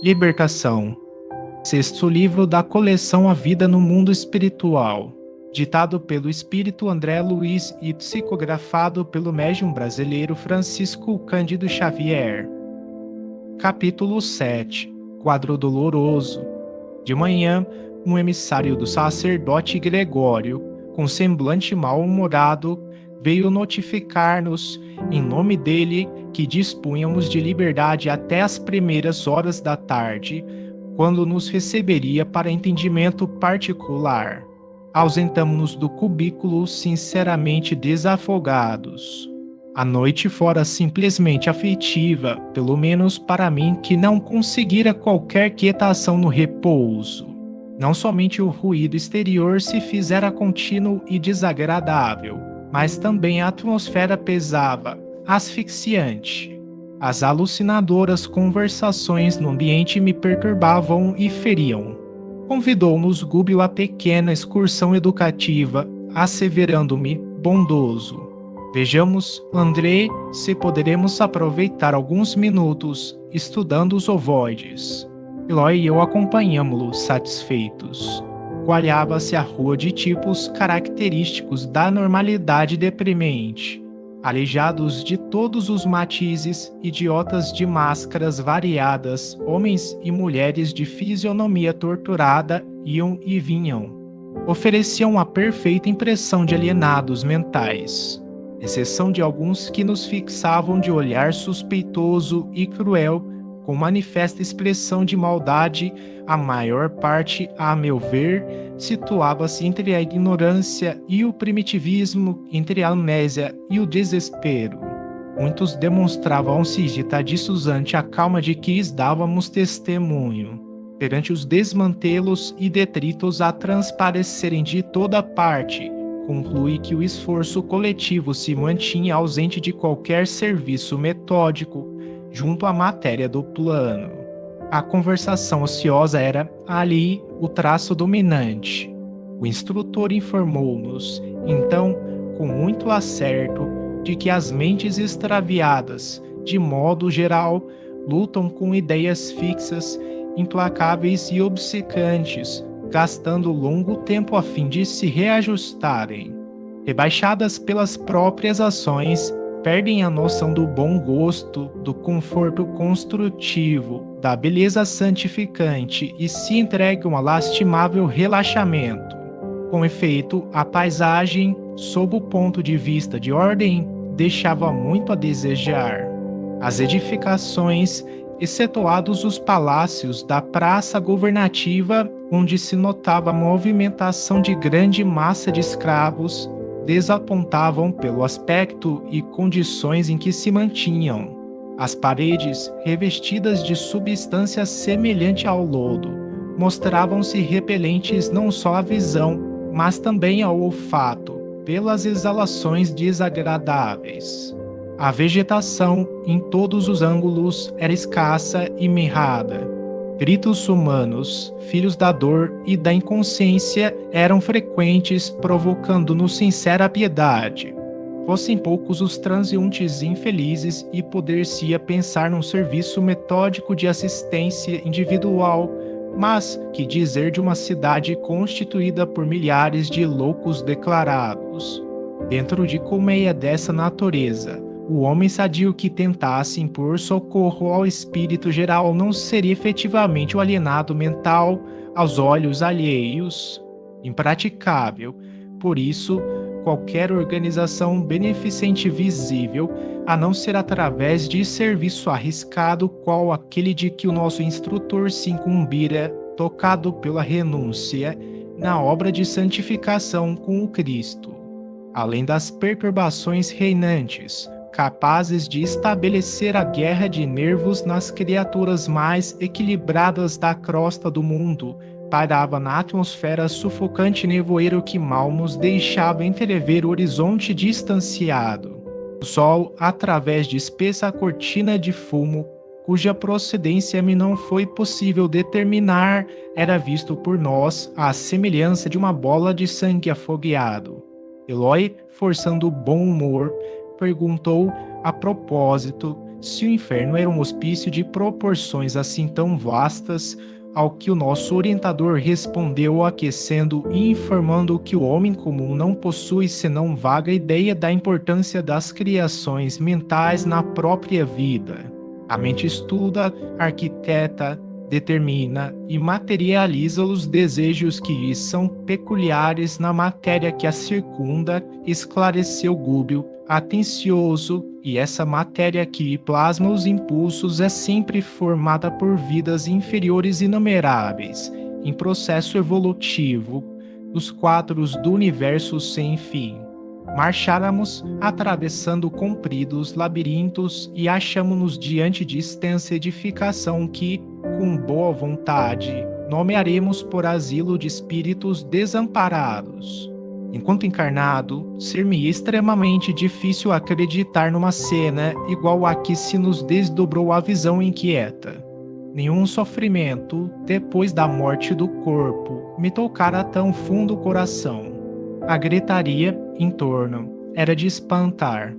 Libertação. Sexto livro da coleção A Vida no Mundo Espiritual. Ditado pelo espírito André Luiz e psicografado pelo médium brasileiro Francisco Cândido Xavier. Capítulo 7. Quadro doloroso. De manhã, um emissário do sacerdote Gregório, com semblante mal-humorado, veio notificar-nos, em nome dele, que dispunhamos de liberdade até as primeiras horas da tarde, quando nos receberia para entendimento particular. Ausentamo-nos do cubículo sinceramente desafogados. A noite fora simplesmente aflitiva, pelo menos para mim que não conseguira qualquer quietação no repouso. Não somente o ruído exterior se fizera contínuo e desagradável, mas também a atmosfera pesava, asfixiante. As alucinadoras conversações no ambiente me perturbavam e feriam. Convidou-nos Gúbio a pequena excursão educativa, asseverando-me bondoso. Vejamos, André, se poderemos aproveitar alguns minutos estudando os ovoides. Eloy e eu acompanhamo-lo satisfeitos. Coalhava-se a rua de tipos característicos da normalidade deprimente. Aleijados de todos os matizes, idiotas de máscaras variadas, homens e mulheres de fisionomia torturada iam e vinham. Ofereciam a perfeita impressão de alienados mentais, exceção de alguns que nos fixavam de olhar suspeitoso e cruel, com manifesta expressão de maldade. A maior parte, a meu ver, situava-se entre a ignorância e o primitivismo, entre a amnésia e o desespero. Muitos demonstravam-se agitadiços ante a calma de que lhes dávamos testemunho, perante os desmantelos e detritos a transparecerem de toda parte. Conclui que o esforço coletivo se mantinha ausente de qualquer serviço metódico junto à matéria do plano. A conversação ociosa era, ali, o traço dominante. O instrutor informou-nos, então, com muito acerto, de que as mentes extraviadas, de modo geral, lutam com ideias fixas, implacáveis e obcecantes, gastando longo tempo a fim de se reajustarem. Rebaixadas pelas próprias ações, perdem a noção do bom gosto, do conforto construtivo, da beleza santificante e se entregam a lastimável relaxamento. Com efeito, a paisagem, sob o ponto de vista de ordem, deixava muito a desejar. As edificações, excetuados os palácios da praça governativa, onde se notava a movimentação de grande massa de escravos, desapontavam pelo aspecto e condições em que se mantinham. As paredes, revestidas de substância semelhante ao lodo, mostravam-se repelentes não só à visão, mas também ao olfato, pelas exalações desagradáveis. A vegetação, em todos os ângulos, era escassa e mirrada. Gritos humanos, filhos da dor e da inconsciência, eram frequentes, provocando-nos sincera piedade. Fossem poucos os transeuntes infelizes e poder-se-ia pensar num serviço metódico de assistência individual, mas que dizer de uma cidade constituída por milhares de loucos declarados? Dentro de colmeia dessa natureza, o homem sadio que tentasse impor socorro ao espírito geral não seria efetivamente o alienado mental aos olhos alheios. Impraticável. Por isso, qualquer organização beneficente visível, a não ser através de serviço arriscado qual aquele de que o nosso instrutor se incumbira, tocado pela renúncia, na obra de santificação com o Cristo. Além das perturbações reinantes, capazes de estabelecer a guerra de nervos nas criaturas mais equilibradas da crosta do mundo, pairava na atmosfera sufocante nevoeiro que mal nos deixava entrever o horizonte distanciado. O sol, através de espessa cortina de fumo, cuja procedência me não foi possível determinar, era visto por nós à semelhança de uma bola de sangue afogueado. Eloy, forçando o bom humor, perguntou a propósito se o inferno era um hospício de proporções assim tão vastas, ao que o nosso orientador respondeu aquecendo e informando que o homem comum não possui senão vaga ideia da importância das criações mentais na própria vida. A mente estuda, arquiteta, determina e materializa os desejos que lhe são peculiares na matéria que a circunda, esclareceu Gúbio, atencioso, e essa matéria que plasma os impulsos é sempre formada por vidas inferiores inumeráveis, em processo evolutivo, dos quadros do universo sem fim. Marcháramos atravessando compridos labirintos e achamo-nos diante de extensa edificação que, com boa vontade, nomearemos por asilo de espíritos desamparados. Enquanto encarnado, ser-me extremamente difícil acreditar numa cena igual a que se nos desdobrou a visão inquieta. Nenhum sofrimento, depois da morte do corpo, me tocara tão fundo o coração. A gritaria em torno era de espantar.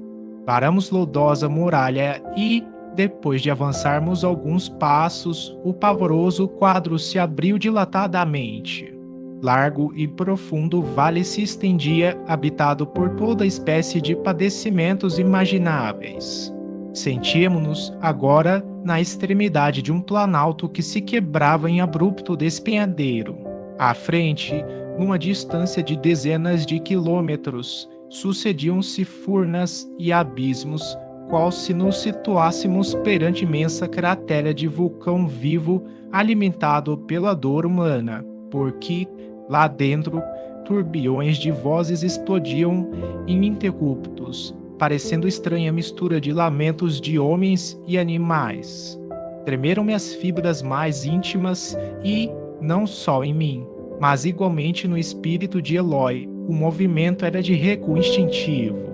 Paramos lodosa muralha e, depois de avançarmos alguns passos, o pavoroso quadro se abriu dilatadamente. Largo e profundo vale se estendia, habitado por toda espécie de padecimentos imagináveis. Sentíamos-nos agora na extremidade de um planalto que se quebrava em abrupto despenhadeiro. À frente, numa distância de dezenas de quilômetros, sucediam-se furnas e abismos, qual se nos situássemos perante imensa cratera de vulcão vivo alimentado pela dor humana, porque, lá dentro, turbilhões de vozes explodiam ininterruptos, parecendo estranha mistura de lamentos de homens e animais. Tremeram-me as fibras mais íntimas e, não só em mim, mas igualmente no espírito de Eloy, o movimento era de recuo instintivo.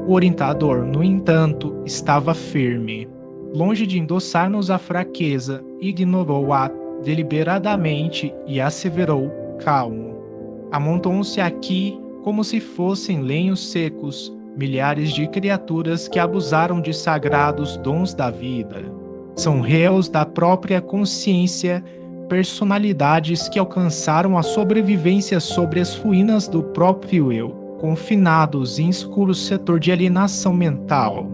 O orientador, no entanto, estava firme. Longe de endossar-nos a fraqueza, ignorou-a deliberadamente e asseverou, calmo: amontoam-se aqui, como se fossem lenhos secos, milhares de criaturas que abusaram de sagrados dons da vida. São réus da própria consciência, personalidades que alcançaram a sobrevivência sobre as ruínas do próprio eu, confinados em escuro setor de alienação mental.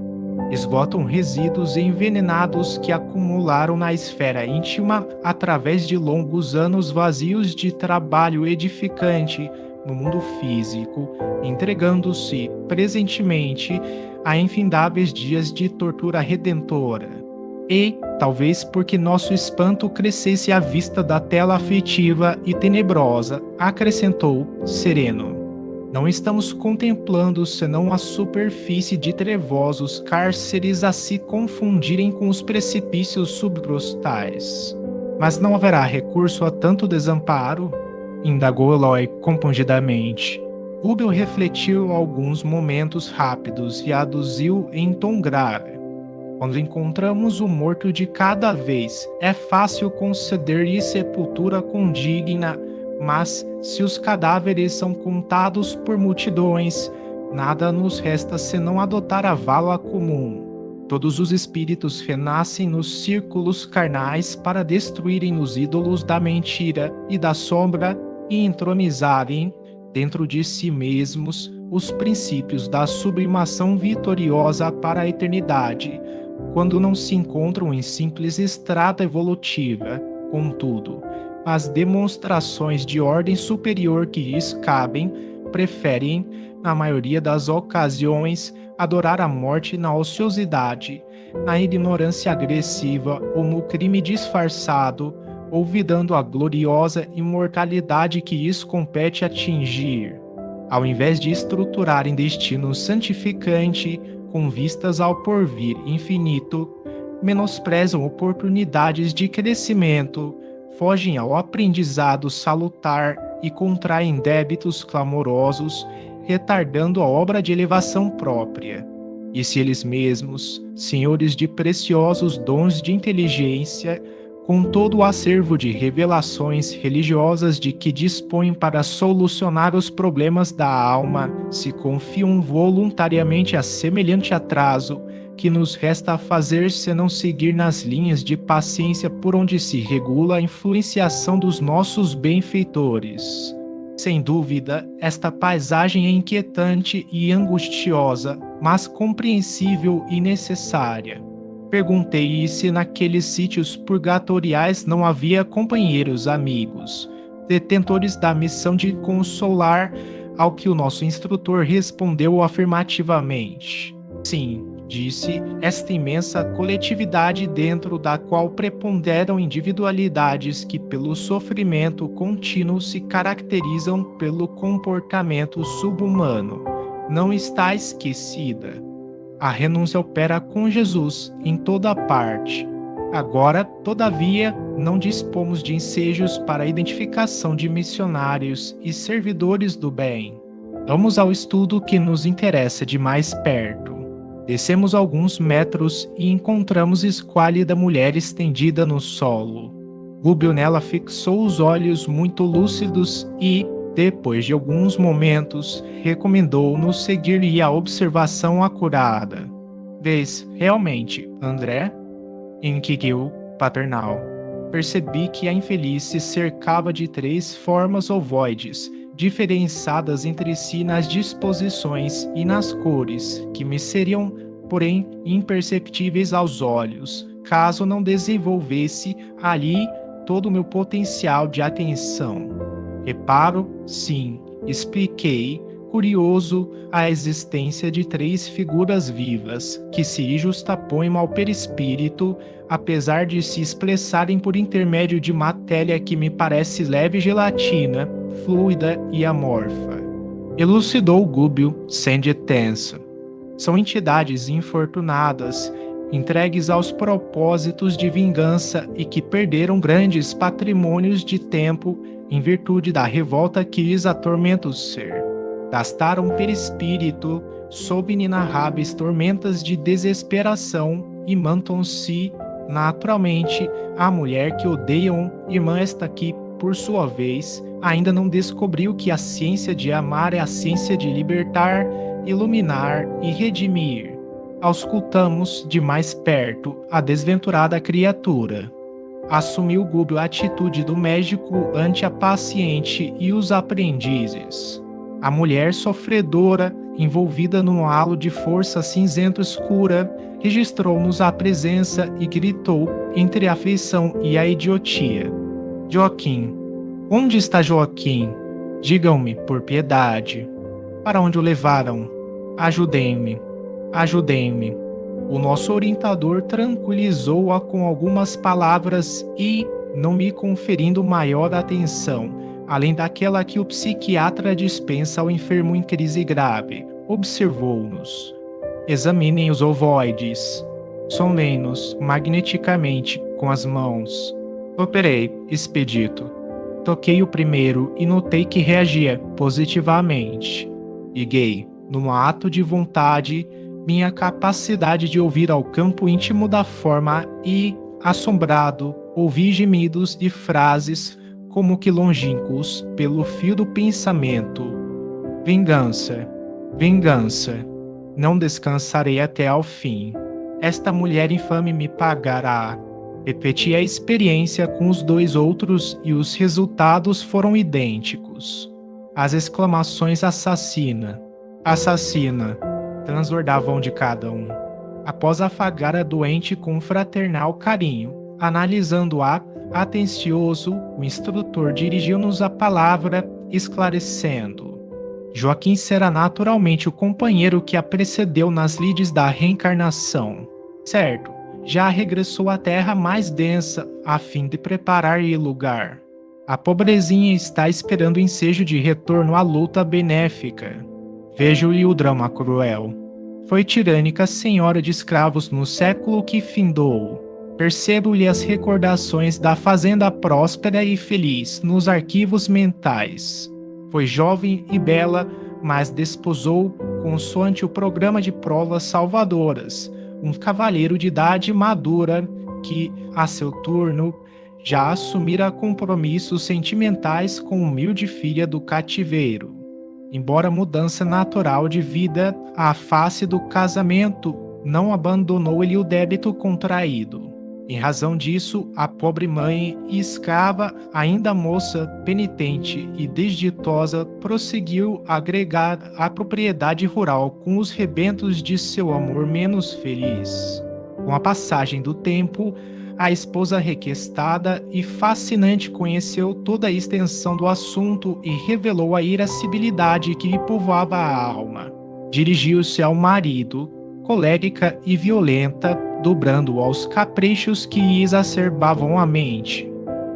Esgotam resíduos envenenados que acumularam na esfera íntima através de longos anos vazios de trabalho edificante no mundo físico, entregando-se presentemente a infindáveis dias de tortura redentora. E, talvez porque nosso espanto crescesse à vista da tela aflitiva e tenebrosa, acrescentou, sereno: não estamos contemplando senão a superfície de trevosos cárceres a se confundirem com os precipícios subgrostais. Mas não haverá recurso a tanto desamparo? Indagou Eloy compungidamente. Rubel refletiu alguns momentos rápidos e aduziu em tom grave: quando encontramos o morto de cada vez, é fácil conceder-lhe sepultura condigna, mas se os cadáveres são contados por multidões, nada nos resta senão adotar a vala comum. Todos os espíritos renascem nos círculos carnais para destruírem os ídolos da mentira e da sombra e entronizarem, dentro de si mesmos, os princípios da sublimação vitoriosa para a eternidade, quando não se encontram em simples estrada evolutiva. Contudo, as demonstrações de ordem superior que lhes cabem preferem, na maioria das ocasiões, adorar a morte na ociosidade, na ignorância agressiva ou no crime disfarçado, olvidando a gloriosa imortalidade que lhes compete atingir. Ao invés de estruturarem destino santificante com vistas ao porvir infinito, menosprezam oportunidades de crescimento, fogem ao aprendizado salutar e contraem débitos clamorosos, retardando a obra de elevação própria. E se eles mesmos, senhores de preciosos dons de inteligência, com todo o acervo de revelações religiosas de que dispõem para solucionar os problemas da alma, se confiam voluntariamente a semelhante atraso, que nos resta fazer senão seguir nas linhas de paciência por onde se regula a influenciação dos nossos benfeitores. Sem dúvida, esta paisagem é inquietante e angustiosa, mas compreensível e necessária. Perguntei se naqueles sítios purgatoriais não havia companheiros amigos, detentores da missão de consolar, ao que o nosso instrutor respondeu afirmativamente. Sim, disse, esta imensa coletividade dentro da qual preponderam individualidades que pelo sofrimento contínuo se caracterizam pelo comportamento subhumano, não está esquecida. A renúncia opera com Jesus em toda parte. Agora, todavia, não dispomos de ensejos para a identificação de missionários e servidores do bem. Vamos ao estudo que nos interessa de mais perto. Descemos alguns metros e encontramos esquálida mulher estendida no solo. Gúbio nela fixou os olhos muito lúcidos e, depois de alguns momentos, recomendou-nos seguir-lhe a observação acurada. Vês, realmente, André? Inquiriu paternal. Percebi que a infeliz se cercava de 3 formas ovoides, diferenciadas entre si nas disposições e nas cores, que me seriam, porém, imperceptíveis aos olhos, caso não desenvolvesse ali todo o meu potencial de atenção. Reparo, sim, expliquei, curioso, a existência de 3 figuras vivas, que se justapõem ao perispírito, apesar de se expressarem por intermédio de matéria que me parece leve gelatina, fluida e amorfa. Elucidou Gúbio, sendo tenso. São entidades infortunadas, entregues aos propósitos de vingança e que perderam grandes patrimônios de tempo em virtude da revolta que lhes atormenta o ser. Gastaram perispírito sob inenarráveis tormentas de desesperação e mantam-se, naturalmente, a mulher que odeiam, irmã esta que, por sua vez, ainda não descobriu que a ciência de amar é a ciência de libertar, iluminar e redimir. Auscultamos de mais perto a desventurada criatura. Assumiu Gúbio a atitude do médico ante a paciente e os aprendizes. A mulher sofredora, envolvida num halo de força cinzento escura, registrou-nos a presença e gritou entre a aflição e a idiotia. Joaquim. Onde está Joaquim? Digam-me, por piedade. Para onde o levaram? Ajudem-me. Ajudem-me. O nosso orientador tranquilizou-a com algumas palavras e, não me conferindo maior atenção, além daquela que o psiquiatra dispensa ao enfermo em crise grave, observou-nos. Examinem os ovoides. Sondem-nos magneticamente com as mãos. Operei, expedito. Toquei o primeiro e notei que reagia positivamente. Liguei, num ato de vontade, minha capacidade de ouvir ao campo íntimo da forma e, assombrado, ouvi gemidos e frases como que longínquos pelo fio do pensamento. Vingança, vingança, não descansarei até ao fim. Esta mulher infame me pagará. Repeti a experiência com os 2 outros e os resultados foram idênticos. As exclamações assassina, assassina, transbordavam de cada um. Após afagar a doente com fraternal carinho, analisando-a atencioso, o instrutor dirigiu-nos a palavra, esclarecendo. Joaquim será naturalmente o companheiro que a precedeu nas lides da reencarnação. Certo, já regressou à terra mais densa, a fim de preparar-lhe lugar. A pobrezinha está esperando o ensejo de retorno à luta benéfica. Vejo-lhe o drama cruel. Foi tirânica senhora de escravos no século que findou. Percebo-lhe as recordações da fazenda próspera e feliz nos arquivos mentais. Foi jovem e bela, mas desposou, consoante o programa de provas salvadoras, um cavalheiro de idade madura que, a seu turno, já assumira compromissos sentimentais com humilde filha do cativeiro. Embora a mudança natural de vida à face do casamento não abandonou-lhe o débito contraído. Em razão disso, a pobre mãe e escrava, ainda moça, penitente e desditosa, prosseguiu a agregar a propriedade rural com os rebentos de seu amor menos feliz. Com a passagem do tempo, a esposa requestada e fascinante conheceu toda a extensão do assunto e revelou a irascibilidade que lhe povoava a alma. Dirigiu-se ao marido, colérica e violenta, dobrando aos caprichos que lhe exacerbavam a mente.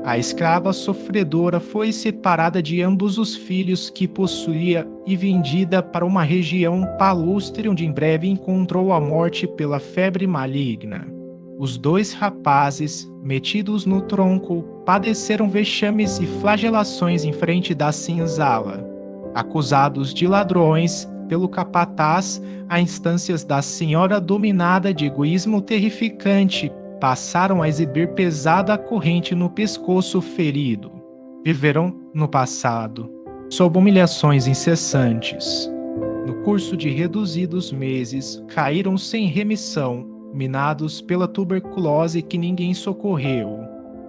A escrava sofredora foi separada de ambos os filhos que possuía e vendida para uma região palustre onde em breve encontrou a morte pela febre maligna. Os 2 rapazes, metidos no tronco, padeceram vexames e flagelações em frente da senzala. Acusados de ladrões, pelo capataz, a instâncias da senhora dominada de egoísmo terrificante, passaram a exibir pesada corrente no pescoço ferido. Viveram no passado, sob humilhações incessantes. No curso de reduzidos meses, caíram sem remissão, minados pela tuberculose que ninguém socorreu.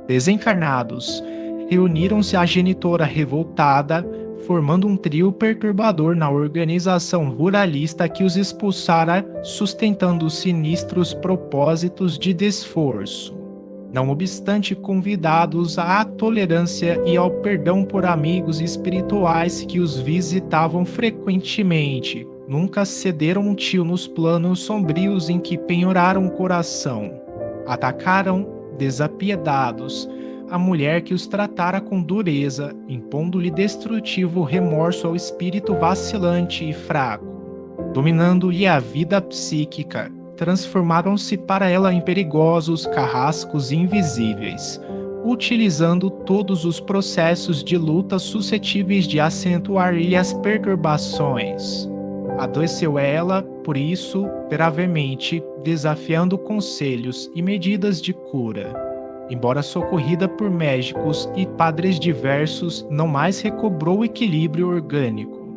Desencarnados, reuniram-se à genitora revoltada, formando um trio perturbador na organização ruralista que os expulsara, sustentando sinistros propósitos de desforço. Não obstante convidados à tolerância e ao perdão por amigos espirituais que os visitavam frequentemente, nunca cederam um tio nos planos sombrios em que penhoraram o coração. Atacaram, desapiedados, a mulher que os tratara com dureza, impondo-lhe destrutivo remorso ao espírito vacilante e fraco. Dominando-lhe a vida psíquica, transformaram-se para ela em perigosos carrascos invisíveis, utilizando todos os processos de luta suscetíveis de acentuar-lhe as perturbações. Adoeceu ela, por isso, gravemente, desafiando conselhos e medidas de cura. Embora socorrida por médicos e padres diversos, não mais recobrou o equilíbrio orgânico.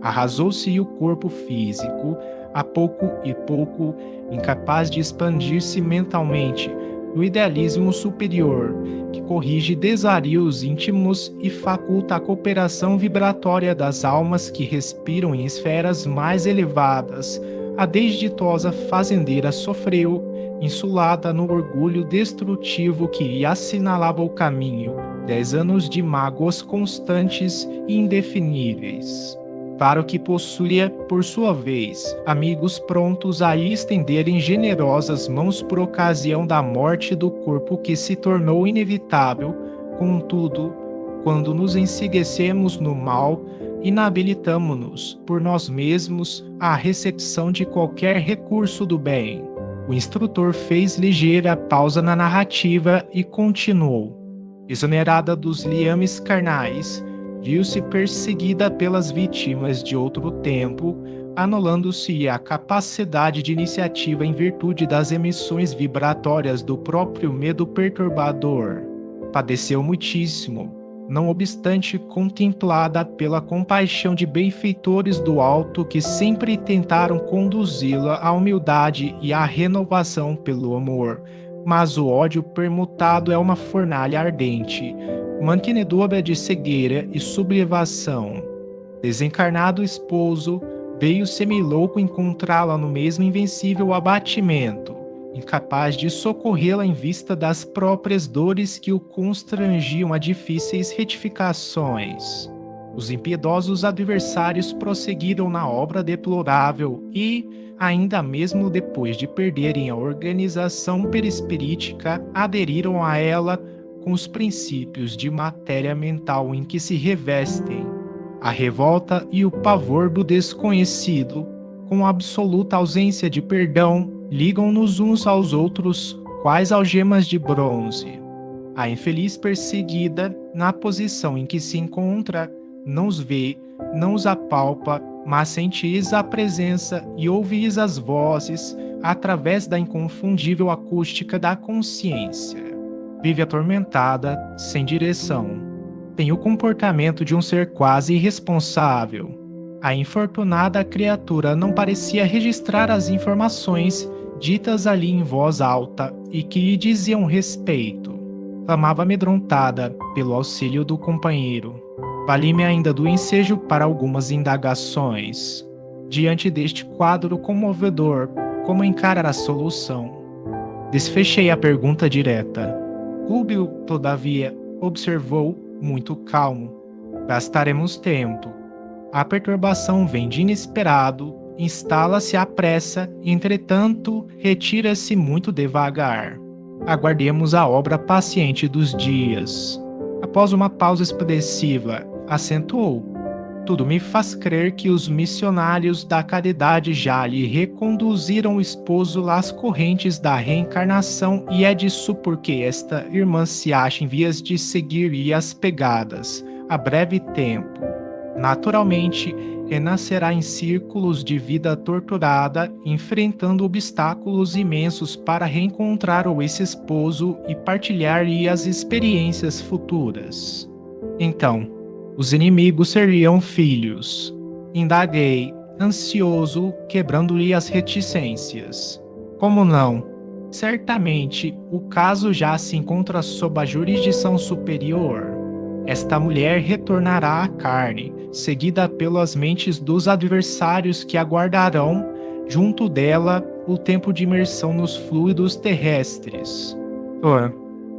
Arrasou-se o corpo físico, a pouco e pouco, incapaz de expandir-se mentalmente, o idealismo superior, que corrige desvarios íntimos e faculta a cooperação vibratória das almas que respiram em esferas mais elevadas. A desditosa fazendeira sofreu, insulada no orgulho destrutivo que lhe assinalava o caminho, 10 anos de mágoas constantes e indefiníveis. Para o que possuía, por sua vez, amigos prontos a lhe estenderem generosas mãos por ocasião da morte do corpo que se tornou inevitável. Contudo, quando nos ensiguecemos no mal, inabilitamo-nos por nós mesmos à recepção de qualquer recurso do bem. O instrutor fez ligeira pausa na narrativa e continuou. Exonerada dos liames carnais, viu-se perseguida pelas vítimas de outro tempo, anulando-se a capacidade de iniciativa em virtude das emissões vibratórias do próprio medo perturbador. Padeceu muitíssimo, não obstante contemplada pela compaixão de benfeitores do alto que sempre tentaram conduzi-la à humildade e à renovação pelo amor. Mas o ódio permutado é uma fornalha ardente, mantenedora de cegueira e sublevação. Desencarnado esposo, veio semilouco encontrá-la no mesmo invencível abatimento, incapaz de socorrê-la em vista das próprias dores que o constrangiam a difíceis retificações. Os impiedosos adversários prosseguiram na obra deplorável e, ainda mesmo depois de perderem a organização perispirítica, aderiram a ela com os princípios de matéria mental em que se revestem. A revolta e o pavor do desconhecido, com absoluta ausência de perdão, ligam-nos uns aos outros, quais algemas de bronze. A infeliz perseguida, na posição em que se encontra, não os vê, não os apalpa, mas sentis a presença e ouvis as vozes através da inconfundível acústica da consciência. Vive atormentada, sem direção. Tem o comportamento de um ser quase irresponsável. A infortunada criatura não parecia registrar as informações ditas ali em voz alta e que lhe diziam respeito. Clamava amedrontada pelo auxílio do companheiro. Vali-me ainda do ensejo para algumas indagações. Diante deste quadro comovedor, como encarar a solução? Desfechei a pergunta direta. Rubio, todavia, observou, muito calmo. Gastaremos tempo. A perturbação vem de inesperado, instala-se à pressa, entretanto, retira-se muito devagar. Aguardemos a obra paciente dos dias. Após uma pausa expressiva, acentuou. Tudo me faz crer que os missionários da caridade já lhe reconduziram o esposo às correntes da reencarnação e é disso porque esta irmã se acha em vias de seguir-lhe as pegadas, a breve tempo. Naturalmente, renascerá em círculos de vida torturada, enfrentando obstáculos imensos para reencontrar o ex-esposo e partilhar-lhe as experiências futuras. Então, os inimigos seriam filhos. Indaguei, ansioso, quebrando-lhe as reticências. Como não? Certamente, o caso já se encontra sob a jurisdição superior. Esta mulher retornará à carne, seguida pelas mentes dos adversários que aguardarão, junto dela, o tempo de imersão nos fluidos terrestres.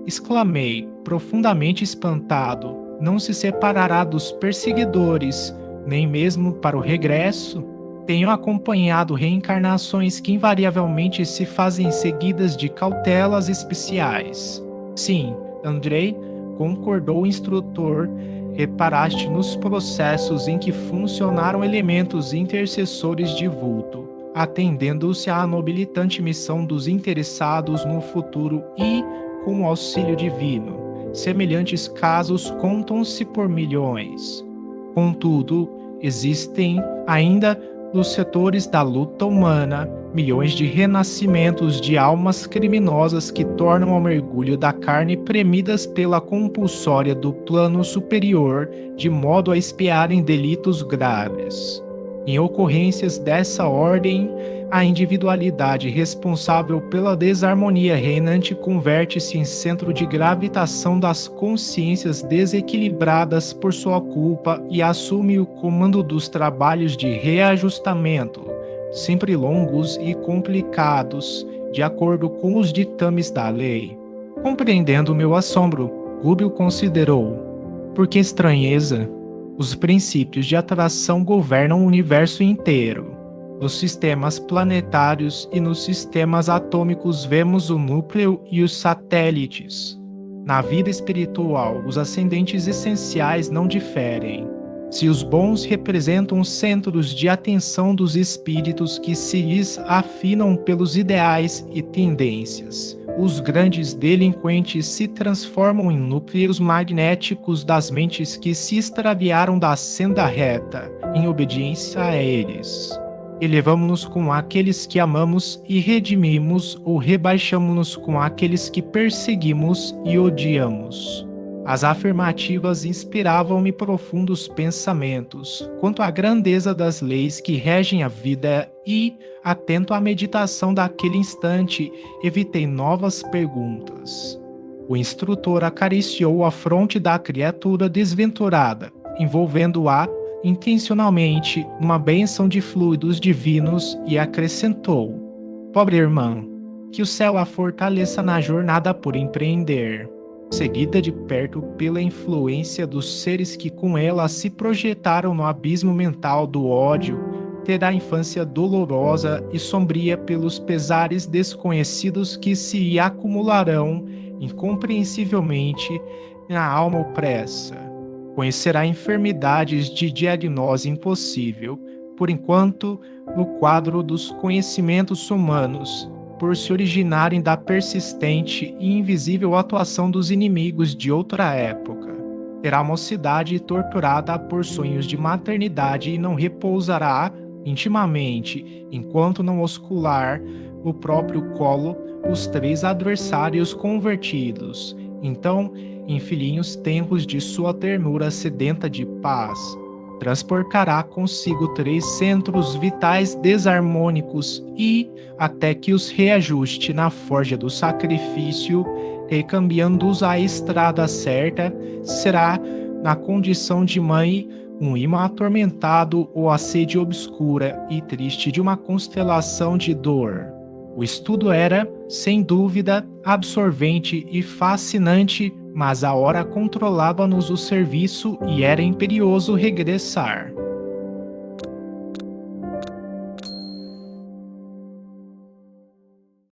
Exclamei, profundamente espantado. Não se separará dos perseguidores, nem mesmo para o regresso. Tenho acompanhado reencarnações que invariavelmente se fazem seguidas de cautelas especiais. Sim, Andrei, concordou o instrutor, reparaste nos processos em que funcionaram elementos intercessores de vulto, atendendo-se à nobilitante missão dos interessados no futuro e, com o auxílio divino, semelhantes casos contam-se por milhões. Contudo, existem ainda nos setores da luta humana milhões de renascimentos de almas criminosas que tornam ao mergulho da carne premidas pela compulsória do plano superior, de modo a expiarem delitos graves. Em ocorrências dessa ordem, a individualidade responsável pela desarmonia reinante converte-se em centro de gravitação das consciências desequilibradas por sua culpa e assume o comando dos trabalhos de reajustamento, sempre longos e complicados, de acordo com os ditames da lei. Compreendendo meu assombro, Rubio considerou: por que estranheza? Os princípios de atração governam o universo inteiro. Nos sistemas planetários e nos sistemas atômicos vemos o núcleo e os satélites. Na vida espiritual, os ascendentes essenciais não diferem. Se os bons representam centros de atenção dos espíritos que se lhes afinam pelos ideais e tendências, os grandes delinquentes se transformam em núcleos magnéticos das mentes que se extraviaram da senda reta, em obediência a eles. Elevamo-nos com aqueles que amamos e redimimos ou rebaixamo-nos com aqueles que perseguimos e odiamos. As afirmativas inspiravam-me profundos pensamentos quanto à grandeza das leis que regem a vida e, atento à meditação daquele instante, evitei novas perguntas. O instrutor acariciou a fronte da criatura desventurada, envolvendo-a intencionalmente numa bênção de fluidos divinos e acrescentou: pobre irmã, que o céu a fortaleça na jornada por empreender. Seguida de perto pela influência dos seres que com ela se projetaram no abismo mental do ódio, terá infância dolorosa e sombria pelos pesares desconhecidos que se acumularão incompreensivelmente na alma opressa. Conhecerá enfermidades de diagnose impossível, por enquanto, no quadro dos conhecimentos humanos, por se originarem da persistente e invisível atuação dos inimigos de outra época. Terá mocidade torturada por sonhos de maternidade e não repousará intimamente, enquanto não oscular no próprio colo os 3 adversários convertidos. Então, em filhinhos tenros de sua ternura sedenta de paz, transportará consigo 3 centros vitais desarmônicos e, até que os reajuste na forja do sacrifício, recambiando-os à estrada certa, será, na condição de mãe, um imã atormentado ou a sede obscura e triste de uma constelação de dor. O estudo era, sem dúvida, absorvente e fascinante, mas a hora controlava-nos o serviço e era imperioso regressar.